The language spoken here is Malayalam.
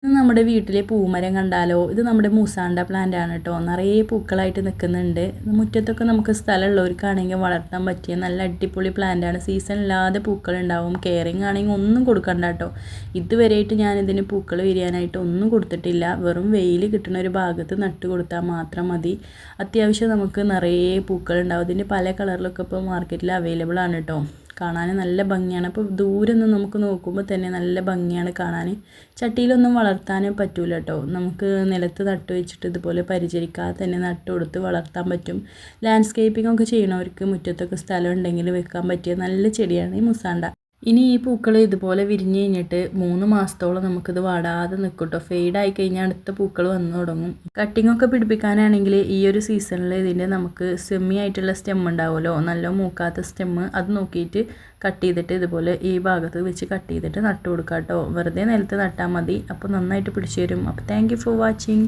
ഇത് നമ്മുടെ വീട്ടിലെ പൂമരം കണ്ടാലോ. ഇത് നമ്മുടെ മൂസാണ്ട പ്ലാന്റ് ആണ് കേട്ടോ. നിറയെ പൂക്കളായിട്ട് നിൽക്കുന്നുണ്ട്. മുറ്റത്തൊക്കെ നമുക്ക് സ്ഥലമുള്ളവർക്കാണെങ്കിൽ വളർത്താൻ പറ്റിയ നല്ല അടിപൊളി പ്ലാന്റ് ആണ്. സീസൺ ഇല്ലാതെ പൂക്കളുണ്ടാവും. കെയറിങ് ആണെങ്കിൽ ഒന്നും കൊടുക്കണ്ട കേട്ടോ. ഇതുവരെയായിട്ട് ഞാനിതിന് പൂക്കൾ വിരിയാനായിട്ട് ഒന്നും കൊടുത്തിട്ടില്ല. വെറും വെയിൽ കിട്ടുന്ന ഒരു ഭാഗത്ത് നട്ട് കൊടുത്താൽ മാത്രം മതി. അത്യാവശ്യം നമുക്ക് നിറയെ പൂക്കളുണ്ടാവും. ഇതിൻ്റെ പല കളറിലൊക്കെ ഇപ്പോൾ മാർക്കറ്റിൽ അവൈലബിൾ ആണ് കേട്ടോ. കാണാൻ നല്ല ഭംഗിയാണ്. അപ്പോൾ ദൂരെ നിന്ന് നമുക്ക് നോക്കുമ്പോൾ തന്നെ നല്ല ഭംഗിയാണ് കാണാൻ. ചട്ടിയിലൊന്നും വളർത്താനും പറ്റൂല കേട്ടോ. നമുക്ക് നിലത്ത് നട്ട് വെച്ചിട്ട് ഇതുപോലെ പരിചരിക്കാതെ തന്നെ നട്ട് കൊടുത്ത് വളർത്താൻ പറ്റും. ലാൻഡ്സ്കേപ്പിംഗ് ഒക്കെ ചെയ്യണവർക്ക് മുറ്റത്തൊക്കെ സ്ഥലം ഉണ്ടെങ്കിൽ വെക്കാൻ പറ്റിയ നല്ല ചെടിയാണ് ഈ മുസാണ്ട. ഇനി ഈ പൂക്കൾ ഇതുപോലെ വിരിഞ്ഞ് കഴിഞ്ഞിട്ട് 3 മാസത്തോളം നമുക്കിത് വാടാതെ നിൽക്കും കേട്ടോ. ഫെയ്ഡായി കഴിഞ്ഞാൽ അടുത്ത പൂക്കൾ വന്നു തുടങ്ങും. കട്ടിങ്ങൊക്കെ പിടിപ്പിക്കാനാണെങ്കിൽ ഈ ഒരു സീസണിൽ ഇതിൻ്റെ നമുക്ക് സെമ്മി ആയിട്ടുള്ള സ്റ്റെം ഉണ്ടാവുമല്ലോ, നല്ല മൂക്കാത്ത സ്റ്റെം, അത് നോക്കിയിട്ട് കട്ട് ചെയ്തിട്ട് ഇതുപോലെ ഈ ഭാഗത്ത് വെച്ച് കട്ട് ചെയ്തിട്ട് നട്ട് കൊടുക്കാം കേട്ടോ. വെറുതെ നിലത്ത് നട്ടാൽ മതി. അപ്പോൾ നന്നായിട്ട് പിടിച്ചു വരും. അപ്പോൾ താങ്ക് യു ഫോർ വാച്ചിങ്.